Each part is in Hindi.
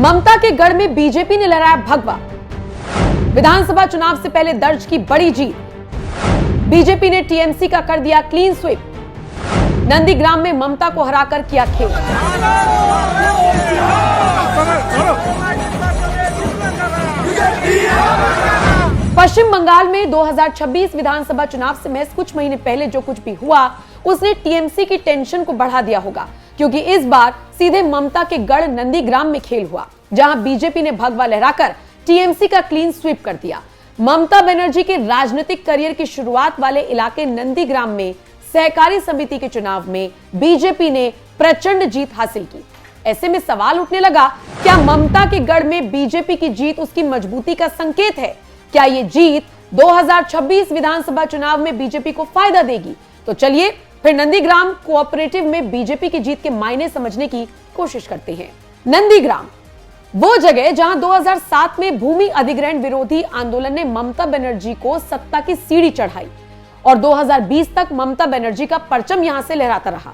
ममता के गढ़ में बीजेपी ने लहराया भगवा। विधानसभा चुनाव से पहले दर्ज की बड़ी जीत। बीजेपी ने टीएमसी का कर दिया क्लीन स्वीप। नंदीग्राम में ममता को हराकर किया खेल। पश्चिम बंगाल में 2026 विधानसभा चुनाव से महज कुछ महीने पहले जो कुछ भी हुआ उसने टीएमसी की टेंशन को बढ़ा दिया होगा, क्योंकि इस बार सीधे ममता के गढ़ नंदीग्राम में खेल हुआ, जहां बीजेपी ने भगवा लहराकर टीएमसी का क्लीन स्वीप कर दिया। ममता बनर्जी के राजनीतिक करियर की शुरुआत वाले इलाके नंदीग्राम में सहकारी समिति के चुनाव में बीजेपी ने प्रचंड जीत हासिल की। ऐसे में सवाल उठने लगा, क्या ममता के गढ़ में बीजेपी की जीत उसकी मजबूती का संकेत है? क्या ये जीत 2026 विधानसभा चुनाव में बीजेपी को फायदा देगी? तो चलिए फिर नंदीग्राम कोऑपरेटिव में बीजेपी की जीत के मायने समझने की कोशिश करते हैं। नंदीग्राम वो जगह जहां 2007 में भूमि अधिग्रहण विरोधी आंदोलन ने ममता बनर्जी को सत्ता की सीढ़ी चढ़ाई और 2020 तक ममता बनर्जी का परचम यहां से लहराता रहा।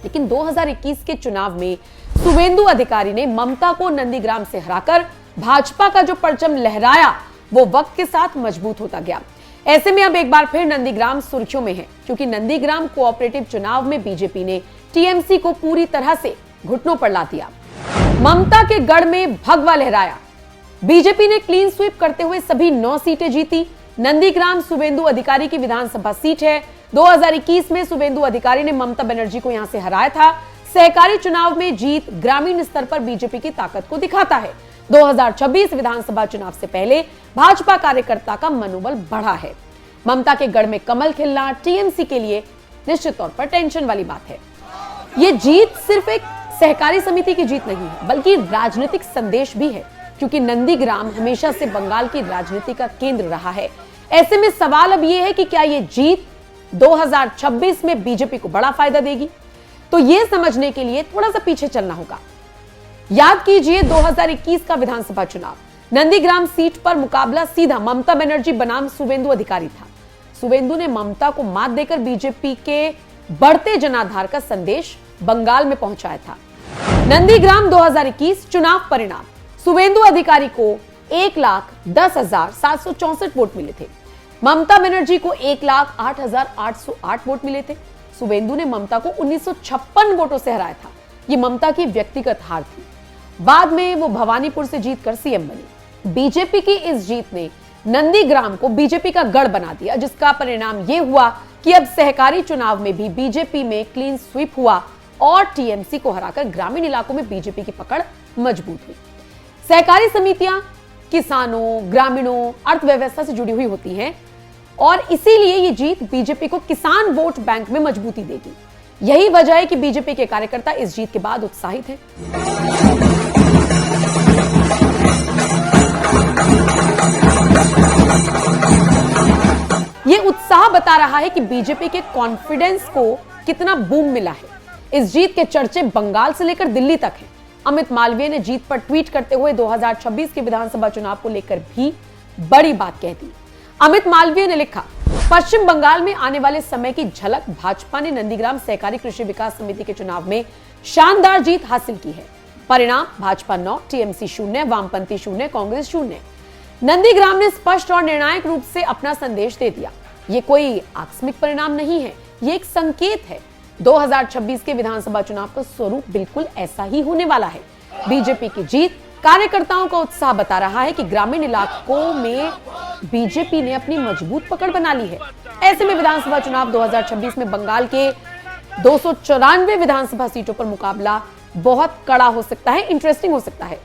लेकिन 2021 के चुनाव में शुवेंदु अधिकारी ने ममता को नंदीग्राम से हराकर भाजपा का जो परचम लहराया वो वक्त के साथ मजबूत होता गया। ऐसे में अब एक बार फिर नंदीग्राम सुर्खियों में है, क्योंकि नंदीग्राम कोऑपरेटिव चुनाव में बीजेपी ने टीएमसी को पूरी तरह से घुटनों पर ला दिया। ममता के गढ़ में भगवा लहराया। बीजेपी ने क्लीन स्वीप करते हुए सभी 9 सीटें जीती। नंदीग्राम शुवेंदु अधिकारी की विधानसभा सीट है। 2021 में शुवेंदु अधिकारी ने ममता बनर्जी को यहां से हराया था। सहकारी चुनाव में जीत ग्रामीण स्तर पर बीजेपी की ताकत को दिखाता है। 2026 विधानसभा चुनाव से पहले भाजपा कार्यकर्ता का मनोबल बढ़ा है। ममता के गढ़ में कमल खिलना टीएमसी के लिए निश्चित तौर पर टेंशन वाली बात है। ये जीत सिर्फ एक सहकारी समिति की जीत नहीं है, बल्कि राजनीतिक संदेश भी है, क्योंकि नंदीग्राम हमेशा से बंगाल की राजनीति का केंद्र रहा है। ऐसे में सवाल अब यह है कि क्या यह जीत 2026 में बीजेपी को बड़ा फायदा देगी? तो यह समझने के लिए थोड़ा सा पीछे चलना होगा। याद कीजिए 2021 का विधानसभा चुनाव। नंदीग्राम सीट पर मुकाबला सीधा ममता बनर्जी बनाम शुवेंदु अधिकारी था। शुवेंदु ने ममता को मात देकर बीजेपी के बढ़ते जनाधार का संदेश बंगाल में पहुंचाया था। नंदीग्राम 2021 चुनाव परिणाम। शुवेंदु अधिकारी को 1,10,764 वोट मिले थे। ममता बनर्जी को 1,08,808 वोट मिले थे। शुवेंदु ने ममता को 1956 वोटों से हराया था। ये ममता की व्यक्तिगत हार थी। बाद में वो भवानीपुर से जीतकर सीएम बनी। बीजेपी की इस जीत ने नंदीग्राम को बीजेपी का गढ़ बना दिया, जिसका परिणाम यह हुआ कि अब सहकारी चुनाव में भी बीजेपी में क्लीन स्वीप हुआ और टीएमसी को हराकर ग्रामीण इलाकों में बीजेपी की पकड़ मजबूत हुई। सहकारी समितियां किसानों, ग्रामीणों, अर्थव्यवस्था से जुड़ी हुई होती हैं और इसीलिए ये जीत बीजेपी को किसान वोट बैंक में मजबूती देगी। यही वजह है कि बीजेपी के कार्यकर्ता इस जीत के बाद उत्साहित हैं। यह उत्साह बता रहा है कि बीजेपी के कॉन्फिडेंस को कितना बूम मिला है। इस जीत के चर्चे बंगाल से लेकर दिल्ली तक हैं। अमित मालवीय ने जीत पर ट्वीट करते हुए 2026 के विधानसभा चुनाव को लेकर भी बड़ी बात कह दी। अमित मालवीय ने लिखा, पश्चिम बंगाल में आने वाले समय की झलक। भाजपा ने नंदीग्राम सहकारी कृषि विकास समिति के चुनाव में शानदार जीत हासिल की है। परिणाम भाजपा 9, टीएमसी 0, वामपंथी 0, कांग्रेस 0। नंदीग्राम ने स्पष्ट और निर्णायक रूप से अपना संदेश दे दिया। ये कोई आकस्मिक परिणाम नहीं है, ये एक संकेत है। 2026 के विधानसभा चुनाव का स्वरूप बिल्कुल ऐसा ही होने वाला है। बीजेपी की जीत कार्यकर्ताओं का उत्साह बता रहा है कि ग्रामीण इलाकों में बीजेपी ने अपनी मजबूत पकड़ बना ली है। ऐसे में विधानसभा चुनाव 2026 में बंगाल के 294 विधानसभा सीटों पर मुकाबला बहुत कड़ा हो सकता है, इंटरेस्टिंग हो सकता है।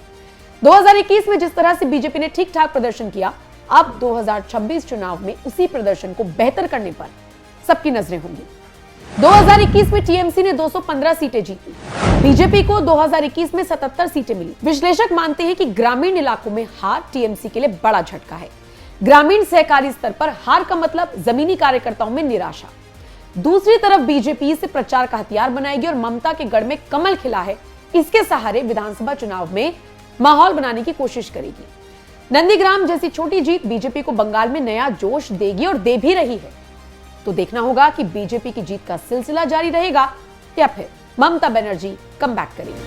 2021 में जिस तरह से बीजेपी ने ठीक ठाक प्रदर्शन किया, अब 2026 चुनाव में उसी प्रदर्शन को बेहतर करने पर सबकी नजरें होंगी। 2021 में टीएमसी ने 215 सीटें जीती। बीजेपी को 2021 में 77 सीटें मिली। विश्लेषक मानते हैं कि ग्रामीण इलाकों में हार टीएमसी के लिए बड़ा झटका है। ग्रामीण सहकारी स्तर पर हार का मतलब जमीनी कार्यकर्ताओं में निराशा। दूसरी तरफ बीजेपी इसे प्रचार का हथियार बनाएगी और ममता के गढ़ में कमल खिला है, इसके सहारे विधानसभा चुनाव में माहौल बनाने की कोशिश करेगी। नंदीग्राम जैसी छोटी जीत बीजेपी को बंगाल में नया जोश देगी और दे भी रही है। तो देखना होगा कि बीजेपी की जीत का सिलसिला जारी रहेगा या फिर ममता बनर्जी कमबैक करेंगी।